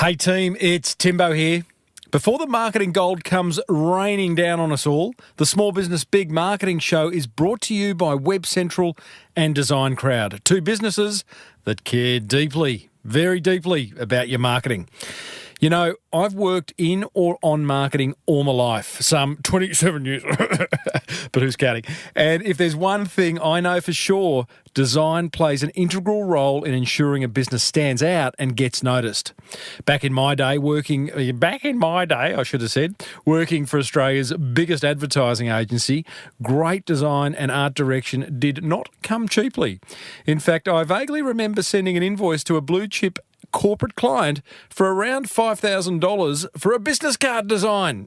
Hey team, it's Timbo here. Before the marketing gold comes raining down on us all, the Small Business Big Marketing Show is brought to you by Web Central and Design Crowd, two businesses that care deeply, very deeply about your marketing. You know, I've worked in or on marketing all my life, some 27 years, but who's counting? And if there's one thing I know for sure, design plays an integral role in ensuring a business stands out and gets noticed. Back in my day, working for Australia's biggest advertising agency, great design and art direction did not come cheaply. In fact, I vaguely remember sending an invoice to a blue chip corporate client for around $5,000 for a business card design.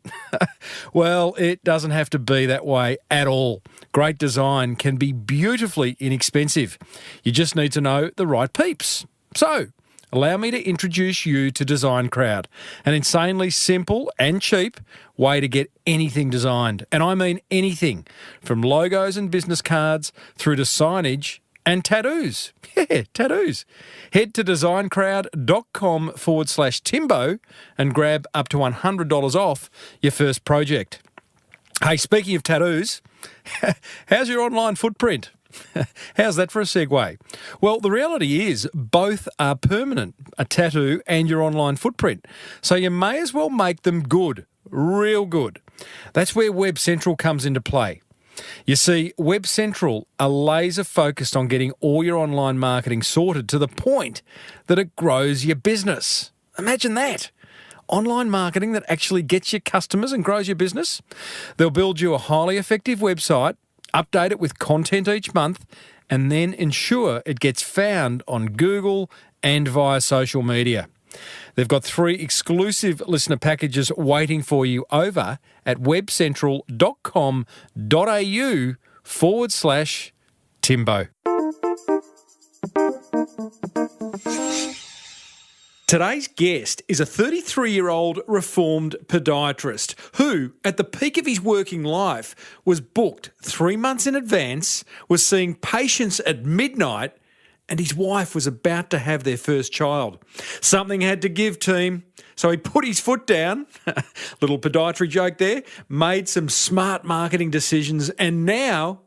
Well, it doesn't have to be that way at all. Great design can be beautifully inexpensive. You just need to know the right peeps. So, allow me to introduce you to Design Crowd, an insanely simple and cheap way to get anything designed. And I mean anything, from logos and business cards through to signage and tattoos. Yeah, tattoos. Head to designcrowd.com/Timbo and grab up to $100 off your first project. Hey, speaking of tattoos, how's your online footprint? How's that for a segue? Well, the reality is both are permanent, a tattoo and your online footprint. So you may as well make them good, real good. That's where Web Central comes into play. You see, Web Central are laser focused on getting all your online marketing sorted to the point that it grows your business. Imagine that. Online marketing that actually gets your customers and grows your business. They'll build you a highly effective website, update it with content each month, and then ensure it gets found on Google and via social media. They've got 3 exclusive listener packages waiting for you over at webcentral.com.au/Timbo. Today's guest is a 33-year-old reformed podiatrist who, at the peak of his working life, was booked 3 months in advance, was seeing patients at midnight, and his wife was about to have their first child. Something had to give, team. So he put his foot down, little podiatry joke there, made some smart marketing decisions, and now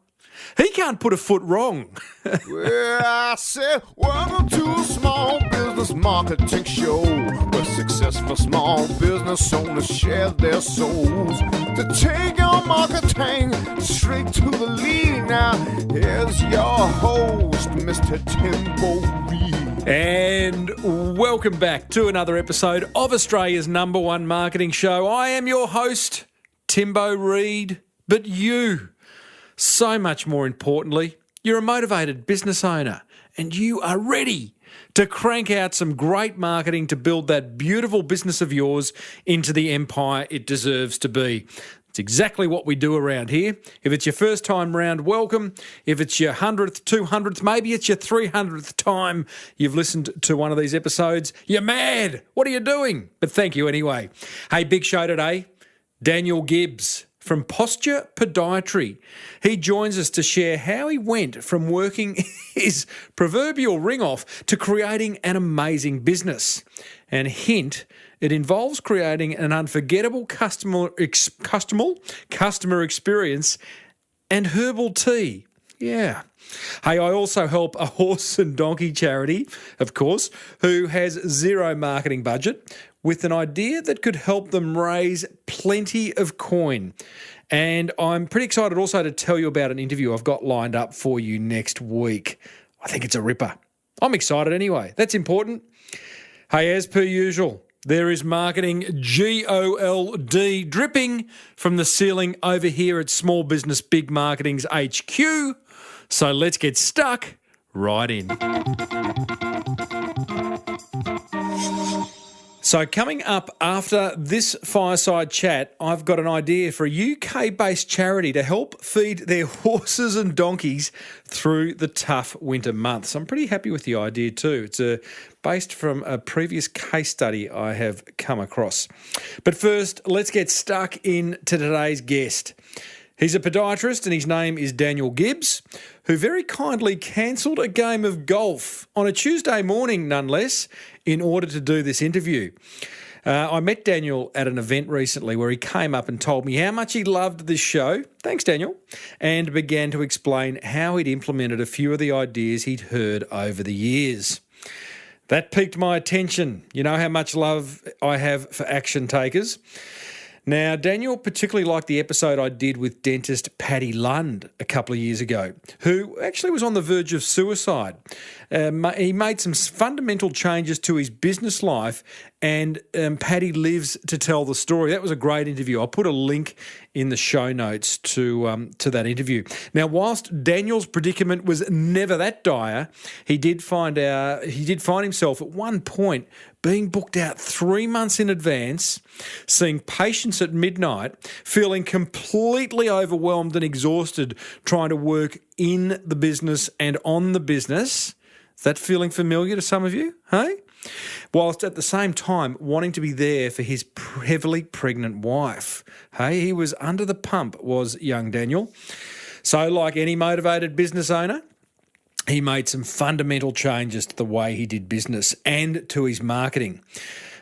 he can't put a foot wrong. Well, I said, welcome to a small business marketing show where successful small business owners share their souls to take your marketing straight to the lead. Now, here's your host, Mr. Timbo Reid. And welcome back to another episode of Australia's #1 marketing show. I am your host, Timbo Reid, but you, so much more importantly, you're a motivated business owner and you are ready to crank out some great marketing to build that beautiful business of yours into the empire it deserves to be. It's exactly what we do around here. If it's your first time round, welcome. If it's your 100th, 200th, maybe it's your 300th time you've listened to one of these episodes, you're mad. What are you doing? But thank you anyway. Hey, big show today. Daniel Gibbs from Posture Podiatry. He joins us to share how he went from working his proverbial ring off to creating an amazing business. And hint, it involves creating an unforgettable customer experience and herbal tea. Yeah. Hey, I also help a horse and donkey charity, of course, who has zero marketing budget, with an idea that could help them raise plenty of coin. And I'm pretty excited also to tell you about an interview I've got lined up for you next week. I think it's a ripper. I'm excited anyway. That's important. Hey, as per usual, there is marketing GOLD dripping from the ceiling over here at Small Business Big Marketing's HQ. So let's get stuck right in. So coming up after this fireside chat, I've got an idea for a UK-based charity to help feed their horses and donkeys through the tough winter months. I'm pretty happy with the idea too. It's based from a previous case study I have come across. But first, let's get stuck into today's guest. He's a podiatrist and his name is Daniel Gibbs, who very kindly cancelled a game of golf on a Tuesday morning, none less, in order to do this interview. I met Daniel at an event recently where he came up and told me how much he loved this show, thanks Daniel, and began to explain how he'd implemented a few of the ideas he'd heard over the years. That piqued my attention. You know how much love I have for action takers. Now, Daniel particularly liked the episode I did with Dentist Padi Lund a couple of years ago, who actually was on the verge of suicide. He made some fundamental changes to his business life, and Paddy lives to tell the story. That was a great interview. I'll put a link in the show notes to that interview. Now, whilst Daniel's predicament was never that dire, he did find himself at one point being booked out 3 months in advance, seeing patients at midnight, feeling completely overwhelmed and exhausted, trying to work in the business and on the business. Is that feeling familiar to some of you? Hey? Whilst at the same time wanting to be there for his heavily pregnant wife. Hey, he was under the pump, was young Daniel. So like any motivated business owner, he made some fundamental changes to the way he did business and to his marketing.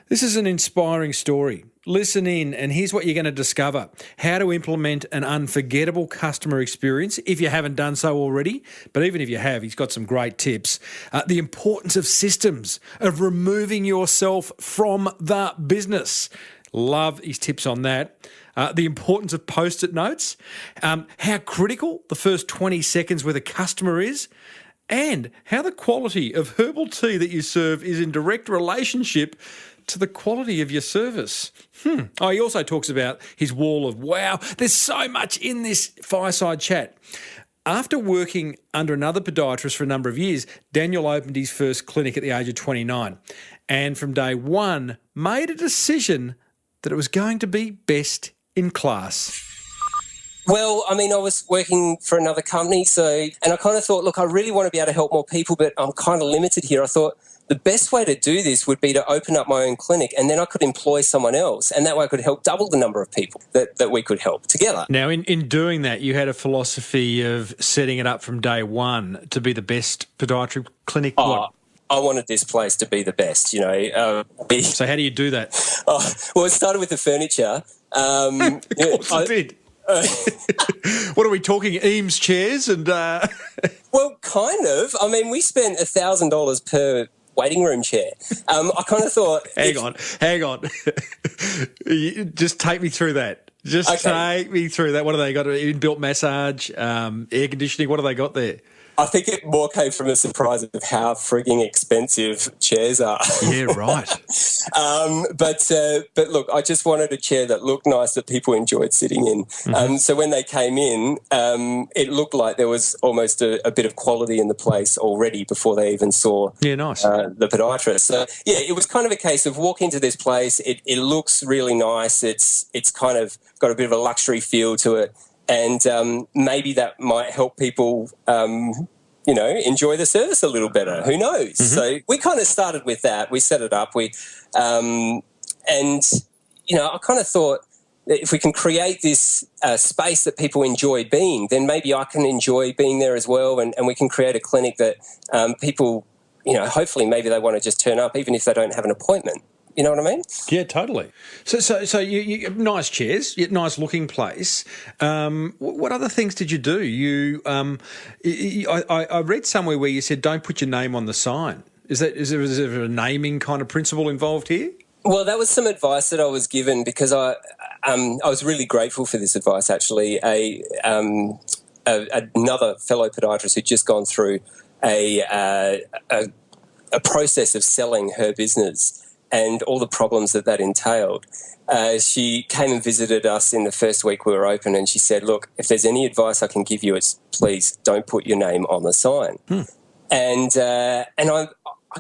This is an inspiring story. Listen in, and here's what you're going to discover. How to implement an unforgettable customer experience, if you haven't done so already. But even if you have, he's got some great tips. The importance of systems, of removing yourself from the business. Love his tips on that. The importance of post-it notes. How critical the first 20 seconds with a customer is. And how the quality of herbal tea that you serve is in direct relationship to the quality of your service. Oh, he also talks about his wall of wow. There's so much in this fireside chat. After working under another podiatrist for a number of years, Daniel opened his first clinic at the age of 29 and from day one made a decision that it was going to be best in class. Well, I mean, I was working for another company, and I kind of thought, look, I really want to be able to help more people, but I'm kind of limited here. I thought the best way to do this would be to open up my own clinic, and then I could employ someone else, and that way I could help double the number of people that we could help together. Now, in doing that, you had a philosophy of setting it up from day one to be the best podiatry clinic. I wanted this place to be the best, you know. So how do you do that? Well, it started with the furniture. Of course it did. What are we talking? Eames chairs and... Well, kind of. I mean, we spent $1,000 per waiting room chair. I kind of thought... Hang on. Just take me through that. Take me through that. What have they got? Inbuilt massage, air conditioning. What have they got there? I think it more came from a surprise of how frigging expensive chairs are. Yeah, right. But look, I just wanted a chair that looked nice, that people enjoyed sitting in. Mm-hmm. So when they came in, it looked like there was almost a bit of quality in the place already before they even saw the podiatrist. So, yeah, it was kind of a case of walk into this place. It looks really nice. It's kind of got a bit of a luxury feel to it. And maybe that might help people, enjoy the service a little better. Who knows? Mm-hmm. So we kind of started with that. We set it up. I kind of thought that if we can create this space that people enjoy being, then maybe I can enjoy being there as well. And we can create a clinic that people, hopefully maybe they want to just turn up even if they don't have an appointment. You know what I mean? Yeah, totally. So you nice chairs, nice looking place. What other things did you do? I read somewhere where you said don't put your name on the sign. Is there a naming kind of principle involved here? Well, that was some advice that I was given because I was really grateful for this advice. Actually, another fellow podiatrist who'd just gone through a process of selling her business and all the problems that entailed. She came and visited us in the first week we were open, and she said, look, if there's any advice I can give you, it's please don't put your name on the sign. And I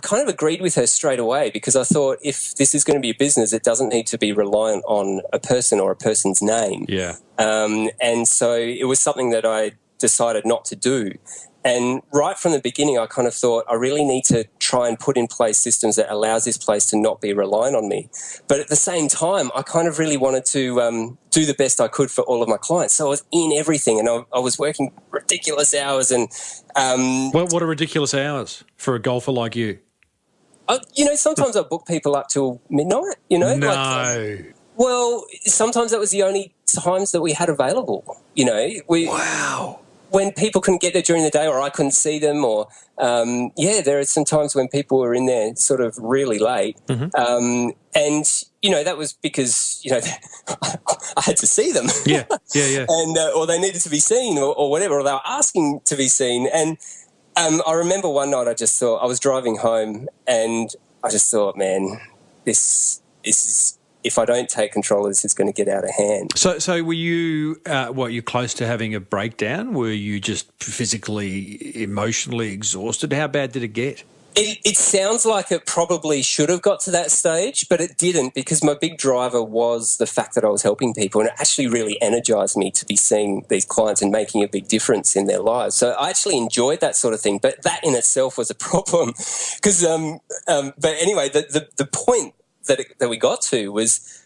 kind of agreed with her straight away because I thought if this is going to be a business, it doesn't need to be reliant on a person or a person's name. Yeah. And so it was something that I decided not to do. And right from the beginning, I kind of thought I really need to try and put in place systems that allows this place to not be reliant on me. But at the same time, I kind of really wanted to do the best I could for all of my clients. So I was in everything, and I was working ridiculous hours. And what are ridiculous hours for a golfer like you? Sometimes I book people up till midnight. No. Well, sometimes that was the only times that we had available. Wow. When people couldn't get there during the day, or I couldn't see them, or there are some times when people were in there sort of really late, and that was because I had to see them, and or they needed to be seen, or whatever, or they were asking to be seen. And I remember one night I just thought, I was driving home, and I just thought, man, this is. If I don't take control of this, it's going to get out of hand. So were you, you're close to having a breakdown? Were you just physically, emotionally exhausted? How bad did it get? It sounds like it probably should have got to that stage, but it didn't, because my big driver was the fact that I was helping people, and it actually really energised me to be seeing these clients and making a big difference in their lives. So I actually enjoyed that sort of thing, but that in itself was a problem. Because, but anyway, the point that we got to was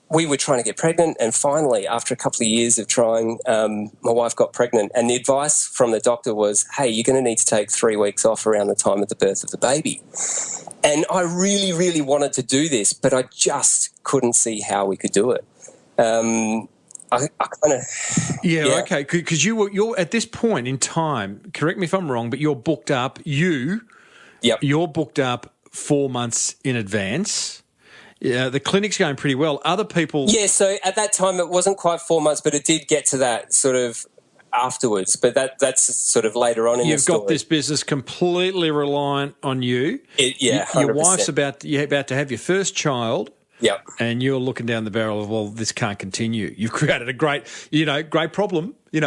we were trying to get pregnant, and finally, after a couple of years of trying, my wife got pregnant, and the advice from the doctor was, hey, you're going to need to take 3 weeks off around the time of the birth of the baby. And I really, really wanted to do this, but I just couldn't see how we could do it. Okay, because you're at this point in time, correct me if I'm wrong, but you're booked up, you're booked up 4 months in advance. Yeah, the clinic's going pretty well. Other people... Yeah, so at that time it wasn't quite 4 months, but it did get to that sort of afterwards. But that's sort of later on in the story. You've got this business completely reliant on you. 100%. Your wife's about to have your first child. Yep. And you're looking down the barrel of, well, this can't continue. You've created a great problem, in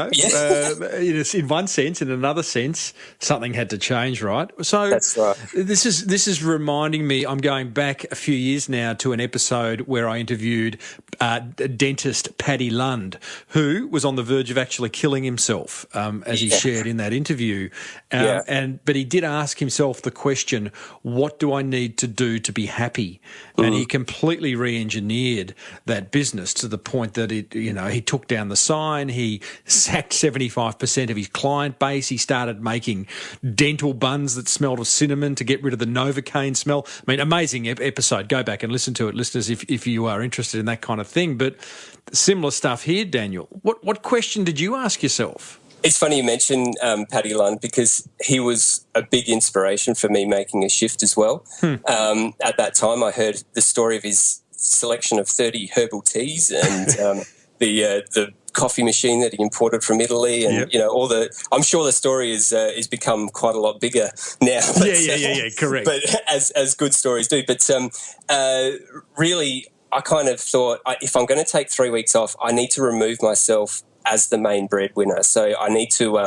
one sense. In another sense, something had to change, right? So that's right. This is reminding me, I'm going back a few years now to an episode where I interviewed Dentist Padi Lund, who was on the verge of actually killing himself, as he shared in that interview. But he did ask himself the question, what do I need to do to be happy? And he completely re-engineered that business to the point that he took down the sign, he sacked 75% of his client base, he started making dental buns that smelled of cinnamon to get rid of the Novocaine smell. I mean, amazing episode. Go back and listen to it, listeners, if you are interested in that kind of thing. But similar stuff here, Daniel. What question did you ask yourself? It's funny you mentioned Padi Lund, because he was a big inspiration for me making a shift as well. At that time, I heard the story of his selection of 30 herbal teas and the coffee machine that he imported from Italy, and I'm sure the story is become quite a lot bigger now. But, correct. But as good stories do, but really, I kind of thought, if I'm going to take 3 weeks off, I need to remove myself as the main breadwinner. So I need to,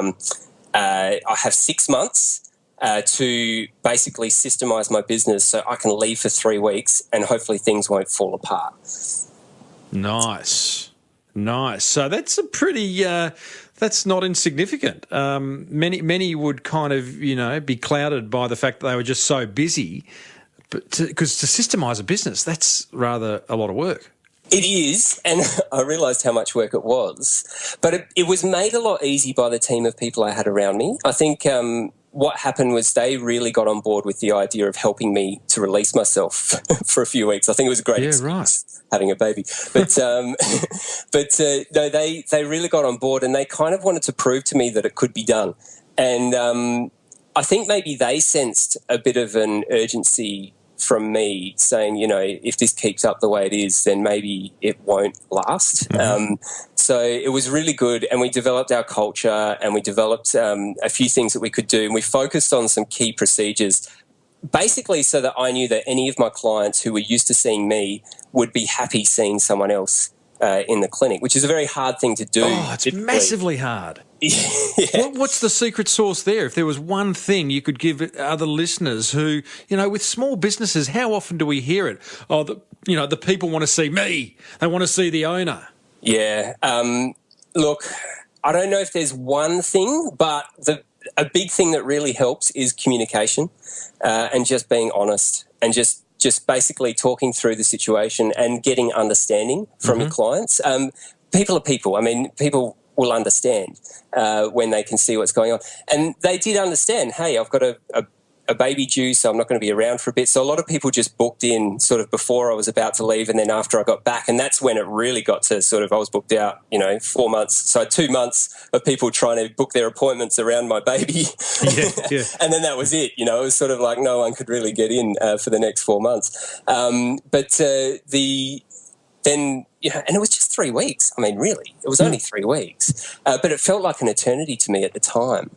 I have 6 months to basically systemize my business so I can leave for 3 weeks and hopefully things won't fall apart. Nice. So that's a pretty, that's not insignificant. Many would kind of, be clouded by the fact that they were just so busy. But because to systemize a business, that's rather a lot of work. It is, and I realised how much work it was. But it was made a lot easier by the team of people I had around me. I think what happened was they really got on board with the idea of helping me to release myself for a few weeks. I think it was a great experience having a baby. But no, they really got on board, and they kind of wanted to prove to me that it could be done. And I think maybe they sensed a bit of an urgency from me saying, if this keeps up the way it is, then maybe it won't last. So it was really good, and we developed our culture, and we developed a few things that we could do, and we focused on some key procedures, basically so that I knew that any of my clients who were used to seeing me would be happy seeing someone else in the clinic, which is a very hard thing to do. Oh, it's massively hard. What's the secret sauce there? If there was one thing you could give other listeners who, with small businesses, how often do we hear it? Oh, the people want to see me. They want to see the owner. Yeah. Look, I don't know if there's one thing, but a big thing that really helps is communication and just being honest and just basically talking through the situation and getting understanding from your clients. People are people. I mean, people will understand when they can see what's going on. And they did understand, hey, I've got a baby due, so I'm not going to be around for a bit. So a lot of people just booked in sort of before I was about to leave and then after I got back. And that's when it really got to sort of, I was booked out, 4 months. So 2 months of people trying to book their appointments around my baby. Yeah. And then that was it. It was sort of like no one could really get in for the next 4 months. And it was just 3 weeks. I mean, really, it was only 3 weeks. But it felt like an eternity to me at the time.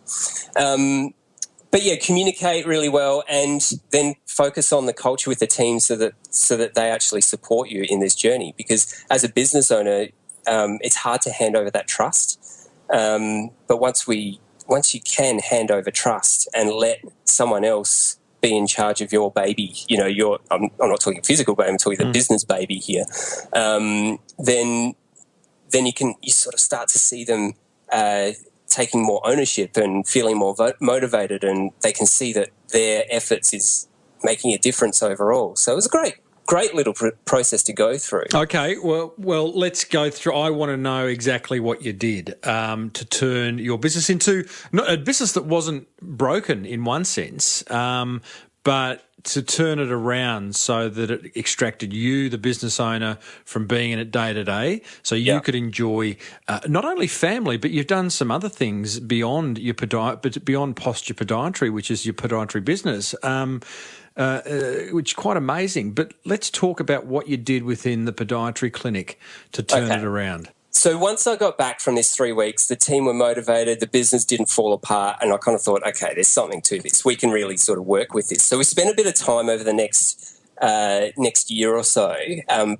But yeah, communicate really well and then focus on the culture with the team so that they actually support you in this journey. Because as a business owner, it's hard to hand over that trust. But once you can hand over trust and let someone else be in charge of your baby, I'm not talking physical baby, I'm talking the business baby here. Then you sort of start to see them taking more ownership and feeling more motivated, and they can see that their efforts is making a difference overall. So it was a great little process to go through. Okay, well, let's go through. I want to know exactly what you did to turn your business into a business that wasn't broken in one sense, but to turn it around so that it extracted you, the business owner, from being in it day to day, so you could enjoy not only family, but you've done some other things beyond beyond posture podiatry, which is your podiatry business, which is quite amazing. But let's talk about what you did within the podiatry clinic to turn it around. So once I got back from this 3 weeks, the team were motivated, the business didn't fall apart, and I kind of thought, okay, there's something to this. We can really sort of work with this. So we spent a bit of time over the next year or so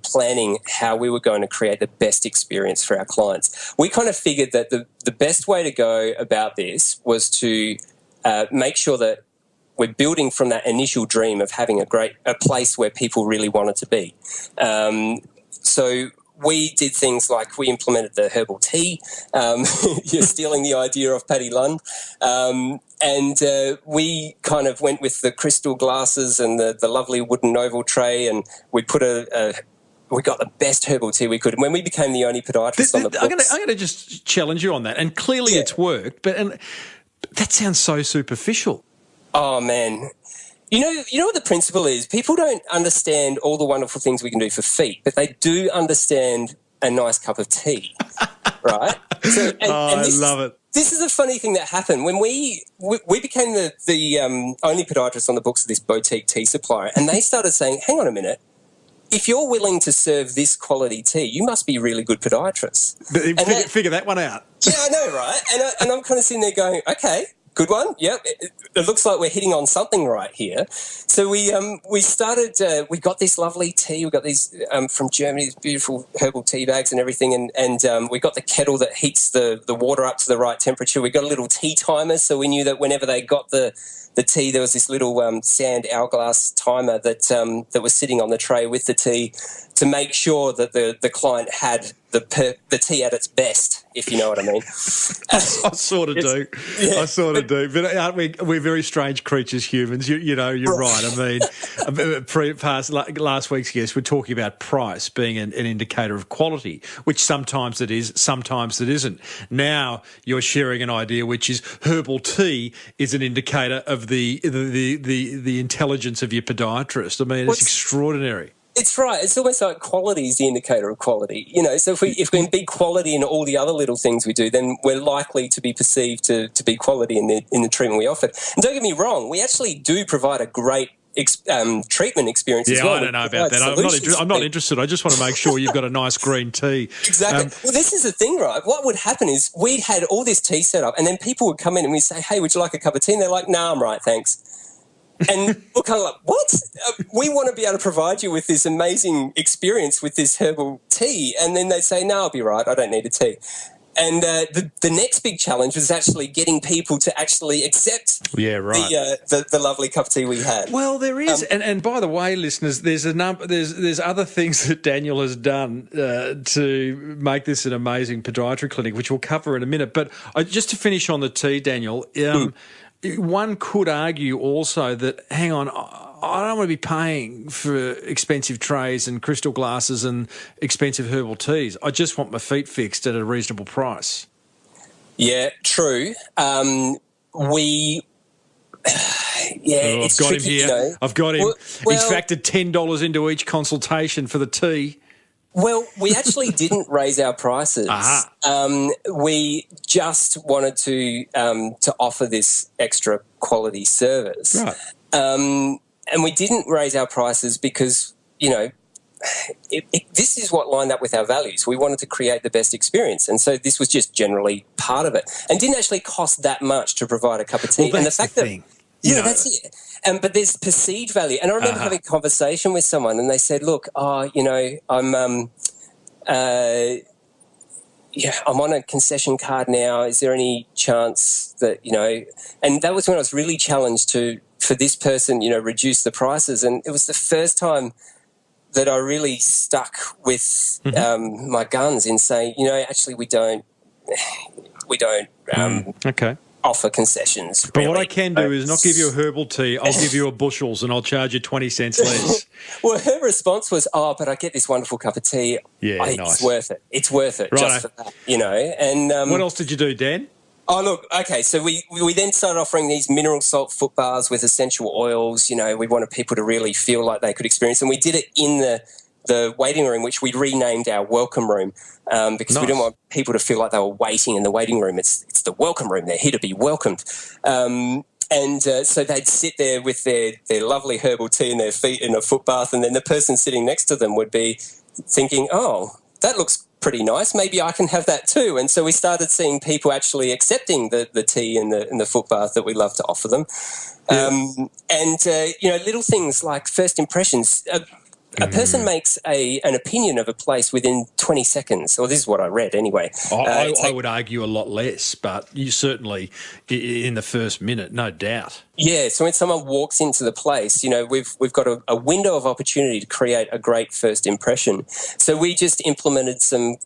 planning how we were going to create the best experience for our clients. We kind of figured that the best way to go about this was to make sure that we're building from that initial dream of having a place where people really wanted to be. So we did things like we implemented the herbal tea. You're stealing the idea of Padi Lund. And we kind of went with the crystal glasses and the lovely wooden oval tray, and we put we got the best herbal tea we could. And when we became the only podiatrist on the books... I'm going to just challenge you on that. And clearly it's worked, but that sounds so superficial. Oh, man. You know what the principle is? People don't understand all the wonderful things we can do for feet, but they do understand a nice cup of tea, right? I love it. This is a funny thing that happened. When we became the only podiatrist on the books of this boutique tea supplier, and they started saying, hang on a minute, if you're willing to serve this quality tea, you must be a really good podiatrist. Figure that one out. Yeah, I know, right? And I'm kind of sitting there going, okay, good one. Yep. It looks like we're hitting on something right here. So we started, we got this lovely tea. We got these from Germany, these beautiful herbal tea bags and everything. And we got the kettle that heats the water up to the right temperature. We got a little tea timer. So we knew that whenever they got the tea, there was this little sand hourglass timer that was sitting on the tray with the tea to make sure that the client had the tea at its best, if you know what I mean. I sort of do. Yeah. I sort of do. But aren't we're very strange creatures, humans. You're right. I mean, last week's guest, we're talking about price being an indicator of quality, which sometimes it is, sometimes it isn't. Now you're sharing an idea, which is herbal tea is an indicator of the intelligence of your podiatrist. I mean, it's extraordinary. It's right. It's almost like quality is the indicator of quality. So if we can be quality in all the other little things we do, then we're likely to be perceived to be quality in the treatment we offer. And don't get me wrong, we actually do provide a great treatment experience as well. Yeah, I don't know about that. I'm not interested. I just want to make sure you've got a nice green tea. Exactly. Well, this is the thing, right? What would happen is we'd had all this tea set up, and then people would come in and we'd say, hey, would you like a cup of tea? And they're like, nah, I'm right, thanks. And we're kind of like, what? We want to be able to provide you with this amazing experience with this herbal tea. And then they say, no, I'll be right. I don't need a tea. And the next big challenge was actually getting people to actually accept the lovely cup of tea we had. Well, there is, and by the way, listeners, there's there's other things that Daniel has done to make this an amazing podiatry clinic, which we'll cover in a minute. But just to finish on the tea, Daniel, one could argue also that, hang on, I don't want to be paying for expensive trays and crystal glasses and expensive herbal teas. I just want my feet fixed at a reasonable price. Yeah, true. It's got tricky, him here. you know. I've got him. Well, he's factored $10 into each consultation for the tea. Well, we actually didn't raise our prices. We just wanted to offer this extra quality service. Right. And we didn't raise our prices because, you know, this is what lined up with our values. We wanted to create the best experience. And so this was just generally part of it. And didn't actually cost that much to provide a cup of tea. Well, and the fact that... That's it. But there's perceived value. And I remember having a conversation with someone and they said, look, I'm on a concession card now. Is there any chance that, you know, and that was when I was really challenged for this person, you know, reduce the prices. And it was the first time that I really stuck with my guns in saying, you know, actually we don't offer concessions. But what I can do is not give you a herbal tea. I'll give you a bushels and I'll charge you 20 cents less. Well, her response was, but I get this wonderful cup of tea. Yeah, nice. It's worth it. It's worth it just for that, you know. And what else did you do, Dan? Oh, look, okay, so we then started offering these mineral salt foot baths with essential oils. You know, we wanted people to really feel like they could experience, and we did it in the waiting room, which we renamed our welcome room because we didn't want people to feel like they were waiting in the waiting room. It's the welcome room. They're here to be welcomed. So they'd sit there with their lovely herbal tea and their feet in a foot bath, and then the person sitting next to them would be thinking, oh, that looks pretty nice. Maybe I can have that too. And so we started seeing people actually accepting the tea in the foot bath that we love to offer them. Yeah. Little things like first impressions. A person makes an opinion of a place within 20 seconds, or this is what I read anyway. I would argue a lot less, but you certainly in the first minute, no doubt. Yeah, so when someone walks into the place, you know, we've got a window of opportunity to create a great first impression. So we just implemented some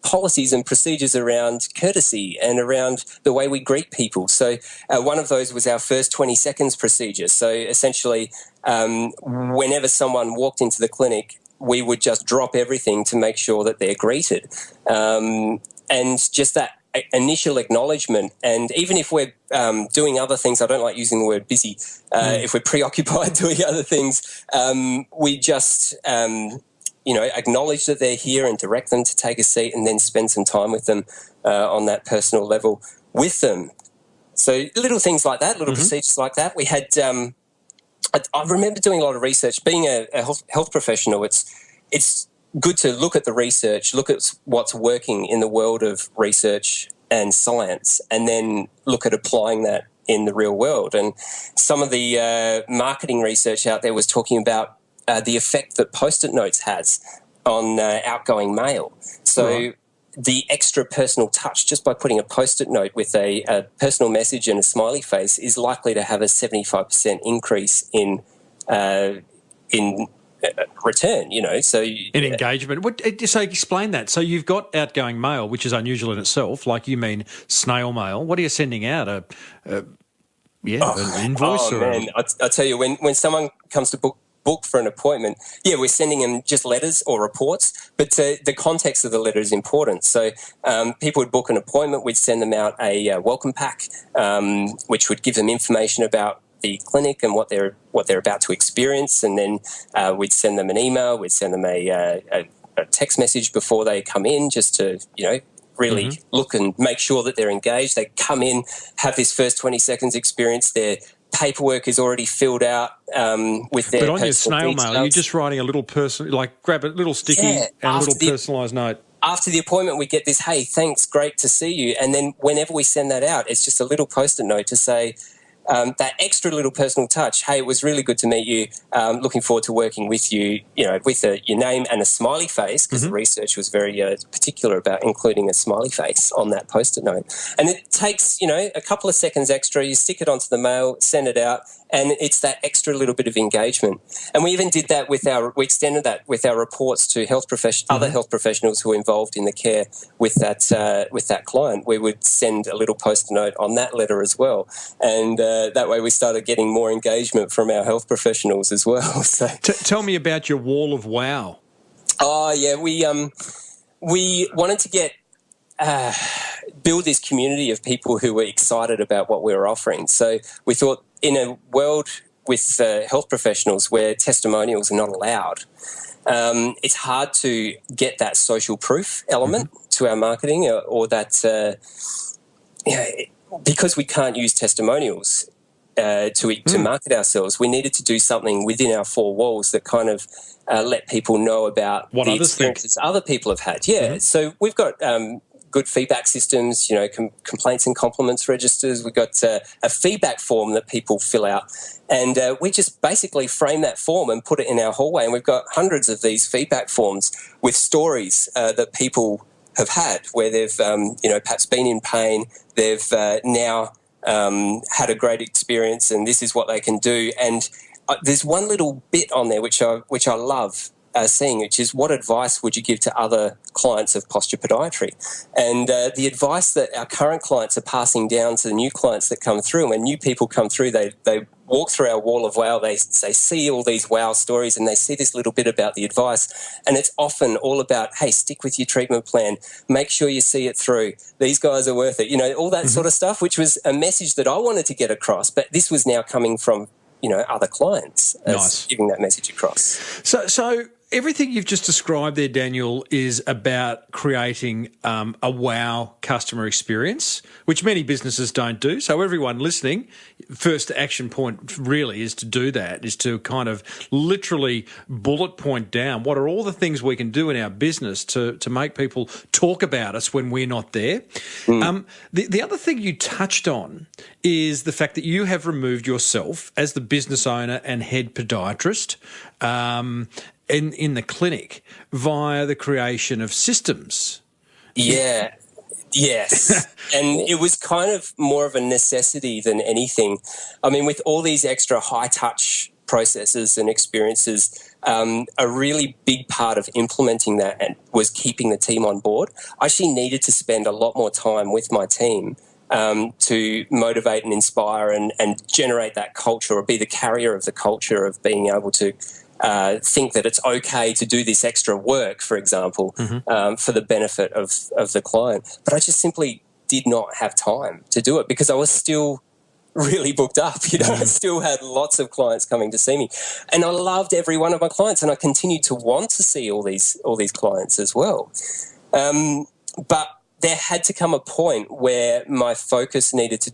policies and procedures around courtesy and around the way we greet people. So one of those was our first 20 seconds procedure. So essentially, whenever someone walked into the clinic, we would just drop everything to make sure that they're greeted. And just that initial acknowledgement, and even if we're doing other things, I don't like using the word busy, if we're preoccupied doing other things, we just... acknowledge that they're here and direct them to take a seat and then spend some time with them on that personal level with them. So little things like that, little procedures like that. We had, I remember doing a lot of research. Being a health professional, it's good to look at the research, look at what's working in the world of research and science, and then look at applying that in the real world. And some of the marketing research out there was talking about the effect that Post-it notes has on outgoing mail. So the extra personal touch, just by putting a Post-it note with a personal message and a smiley face, is likely to have a 75% increase in return, you know. So in engagement. So explain that. So you've got outgoing mail, which is unusual in itself, like you mean snail mail. What are you sending out? An invoice? Man, I tell you, when someone comes to book for an appointment, we're sending them just letters or reports, but the context of the letter is important. So people would book an appointment, we'd send them out a welcome pack, which would give them information about the clinic and what they're about to experience, and then we'd send them an email, we'd send them a text message before they come in, just to, you know, really look and make sure that they're engaged. They come in, have this first 20 seconds experience, their paperwork is already filled out with their. But on your snail mail, you're just writing a little grab a little sticky and a little personalised note. After the appointment, we get this, hey, thanks, great to see you. And then whenever we send that out, it's just a little Post-it note to say, that extra little personal touch. Hey, it was really good to meet you. Looking forward to working with you, with your name and a smiley face, because the research was very particular about including a smiley face on that Post-it note. And it takes, a couple of seconds extra. You stick it onto the mail, send it out, and it's that extra little bit of engagement. And we even did that we extended that with our reports to other health professionals who were involved in the care with that client. We would send a little Post-it note on that letter as well. And that way we started getting more engagement from our health professionals as well. So, tell me about your wall of wow. Oh, yeah. We wanted to build this community of people who were excited about what we were offering. So we thought, in a world with health professionals where testimonials are not allowed, it's hard to get that social proof element to our marketing, or that because we can't use testimonials to market ourselves. We needed to do something within our four walls that kind of let people know about what the others experiences think. Other people have had. Yeah, so we've got good feedback systems, complaints and compliments registers. We've got a feedback form that people fill out, and we just basically frame that form and put it in our hallway. And we've got hundreds of these feedback forms with stories that people have had where they've, perhaps been in pain. They've now had a great experience, and this is what they can do. And there's one little bit on there which I love seeing, which is, what advice would you give to other clients of posture podiatry? And the advice that our current clients are passing down to the new clients that come through. And when new people come through, they walk through our wall of wow, they see all these wow stories, and they see this little bit about the advice. And it's often all about, hey, stick with your treatment plan, make sure you see it through, these guys are worth it, all that sort of stuff, which was a message that I wanted to get across. But this was now coming from other clients as giving that message across. So everything you've just described there, Daniel, is about creating a wow customer experience, which many businesses don't do. So everyone listening, first action point really is to do that, is to kind of literally bullet point down what are all the things we can do in our business to make people talk about us when we're not there. The other thing you touched on is the fact that you have removed yourself as the business owner and head podiatrist in the clinic via the creation of systems. Yeah. Yes. And it was kind of more of a necessity than anything. I mean, with all these extra high-touch processes and experiences, a really big part of implementing that was keeping the team on board. I actually needed to spend a lot more time with my team to motivate and inspire and generate that culture, or be the carrier of the culture of being able to think that it's okay to do this extra work, for example, for the benefit of the client. But I just simply did not have time to do it because I was still really booked up. I still had lots of clients coming to see me, and I loved every one of my clients, and I continued to want to see all these clients as well. But there had to come a point where my focus needed to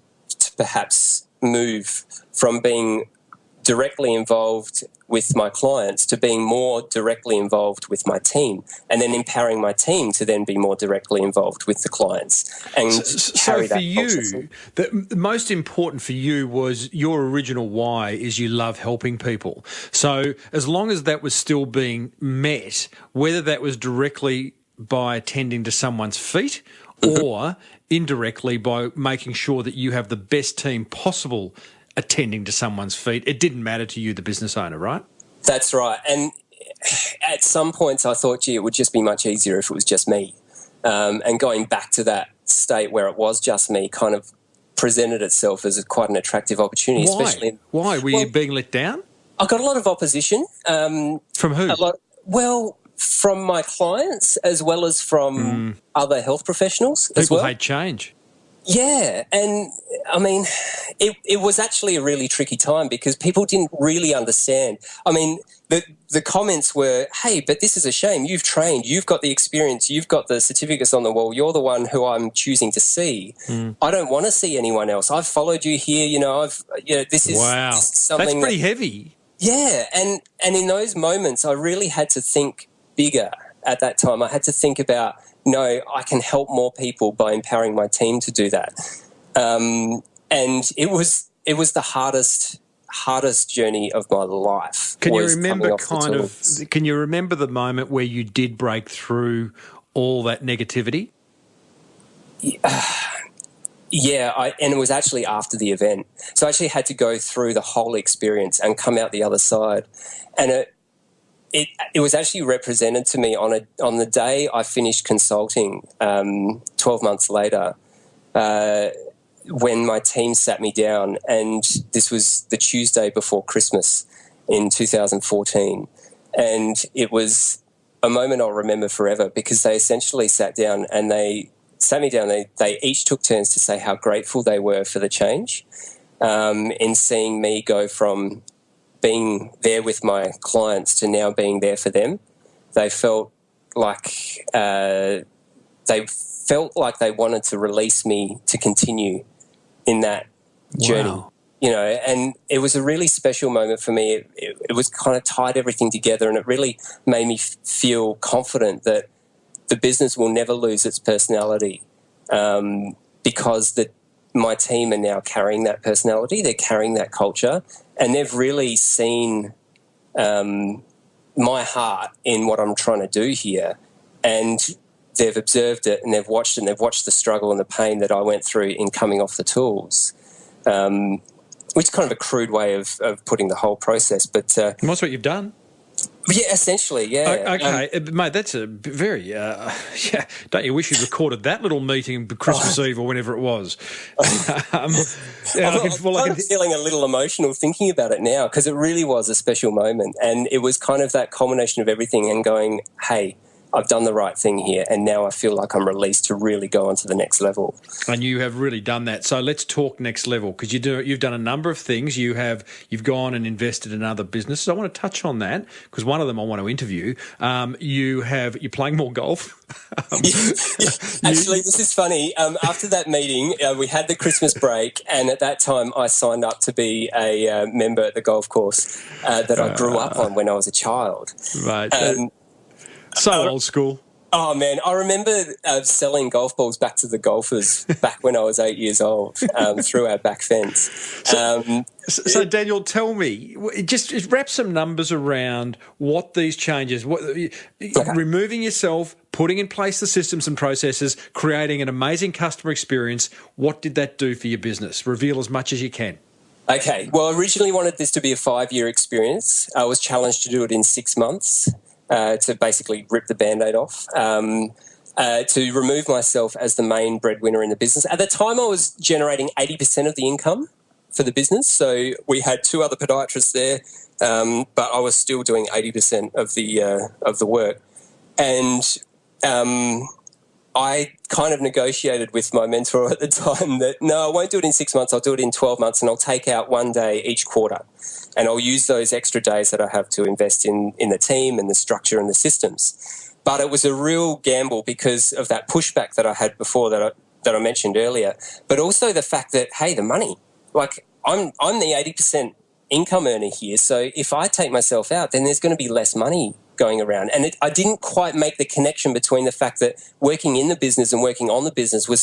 perhaps move from being directly involved with my clients to being more directly involved with my team, and then empowering my team to then be more directly involved with the clients and carry that culture. So for you, the most important for you was your original why is you love helping people. So as long as that was still being met, whether that was directly by attending to someone's feet or indirectly by making sure that you have the best team possible attending to someone's feet, it didn't matter to you, the business owner, right? That's right. And at some points I thought, it would just be much easier if it was just me. And going back to that state where it was just me kind of presented itself as quite an attractive opportunity. Why? Especially, Why? Were you being let down? I got a lot of opposition. From who? From my clients as well as from other health professionals as well. People hate change. Yeah, and I mean, it was actually a really tricky time because people didn't really understand. I mean, the comments were, hey, but this is a shame. You've trained, you've got the experience, you've got the certificates on the wall. You're the one who I'm choosing to see. I don't want to see anyone else. I've followed you here. This is something that's pretty heavy. Yeah, and in those moments, I really had to think bigger at that time. I had to think about, no, I can help more people by empowering my team to do that. And it was was the hardest journey of my life. Can you remember Can you remember the moment where you did break through all that negativity? Yeah, and it was actually after the event. So I actually had to go through the whole experience and come out the other side. And it was actually represented to me on the day I finished consulting 12 months later, when my team sat me down, and this was the Tuesday before Christmas in 2014. And it was a moment I'll remember forever, because they essentially sat down and they sat me down. They each took turns to say how grateful they were for the change, in seeing me go from being there with my clients to now being there for them. They felt like they wanted to release me to continue in that journey. Wow. You know, and it was a really special moment for me. It was kind of tied everything together, and it really made me feel confident that the business will never lose its personality, because my team are now carrying that personality. They're carrying that culture, and they've really seen my heart in what I'm trying to do here, and they've observed it, and they've watched it, and they've watched the struggle and the pain that I went through in coming off the tools, which is kind of a crude way of putting the whole process. But that's what you've done. Yeah, essentially, yeah. Okay, mate, that's a very, don't you wish you'd recorded that little meeting Christmas Eve or whenever it was? I'm feeling a little emotional thinking about it now, because it really was a special moment, and it was kind of that culmination of everything and going, hey, I've done the right thing here, and now I feel like I'm released to really go on to the next level. And you have really done that. So let's talk next level, because you've done a number of things. You've gone and invested in other businesses. I want to touch on that, because one of them I want to interview. You're playing more golf. Actually, this is funny. After that meeting, we had the Christmas break, and at that time I signed up to be a member at the golf course that I grew up on when I was a child. Right. So old school. Oh, man, I remember selling golf balls back to the golfers back when I was 8 years old, through our back fence. So, Daniel, tell me, just wrap some numbers around what these changes, removing yourself, putting in place the systems and processes, creating an amazing customer experience. What did that do for your business? Reveal as much as you can. Okay, well, I originally wanted this to be a 5-year experience. I was challenged to do it in 6 months. To basically rip the Band-Aid off, to remove myself as the main breadwinner in the business. At the time, I was generating 80% of the income for the business, so we had 2 other podiatrists there, but I was still doing 80% of the work. And I kind of negotiated with my mentor at the time that, no, I won't do it in 6 months, I'll do it in 12 months, and I'll take out 1 day each quarter. And I'll use those extra days that I have to invest in the team and the structure and the systems. But it was a real gamble because of that pushback that I had before that I mentioned earlier, but also the fact that, hey, the money, like I'm the 80% income earner here, so if I take myself out, then there's going to be less money going around. And I didn't quite make the connection between the fact that working in the business and working on the business would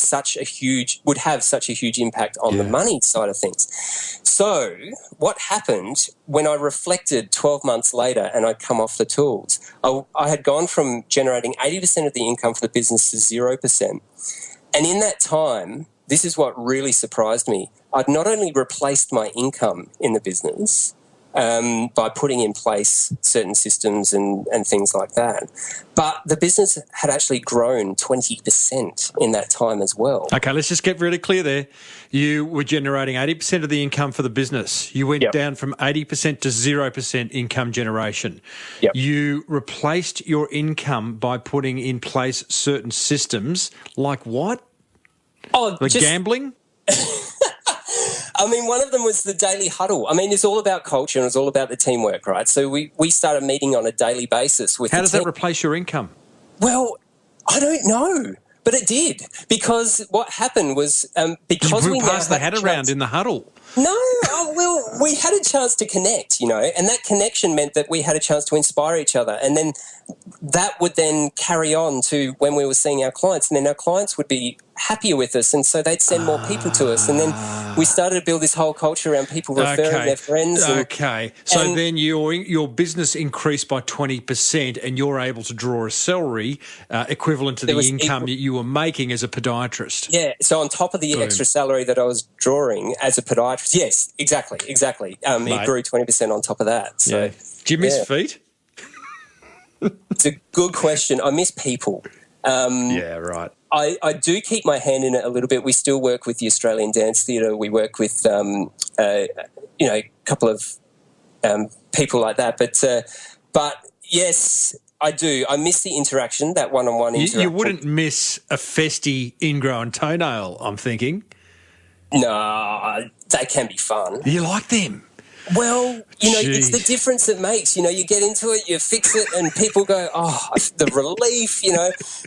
have such a huge impact on the money side of things. So what happened when I reflected 12 months later and I'd come off the tools, I had gone from generating 80% of the income for the business to 0%. And in that time, this is what really surprised me. I'd not only replaced my income in the business, by putting in place certain systems and things like that. But the business had actually grown 20% in that time as well. Okay, let's just get really clear there. You were generating 80% of the income for the business. You went down from 80% to 0% income generation. Yep. You replaced your income by putting in place certain systems. Like what? Gambling? I mean, one of them was the daily huddle. I mean, it's all about culture and it's all about the teamwork, right? So we started meeting on a daily basis with How does that replace your income? Well, I don't know, but it did. Because what happened was because we passed the hat around in the huddle. No, we had a chance to connect, and that connection meant that we had a chance to inspire each other. And then that would then carry on to when we were seeing our clients, and then our clients would be happier with us, and so they'd send more people to us, and then we started to build this whole culture around people referring their friends. So then your business increased by 20%, and you're able to draw a salary equivalent to the income that you were making as a podiatrist. Yeah, so on top of the extra salary that I was drawing as a podiatrist, yes, exactly. It grew 20% on top of that. So, do you miss feet? It's a good question. I miss people. Right. I do keep my hand in it a little bit. We still work with the Australian Dance Theatre. We work with, a couple of people like that. But yes, I do. I miss the interaction, that one-on-one interaction. You wouldn't miss a festy ingrown toenail, I'm thinking. No, they can be fun. You like them? Well, it's the difference it makes. You get into it, you fix it, and people go, oh, the relief,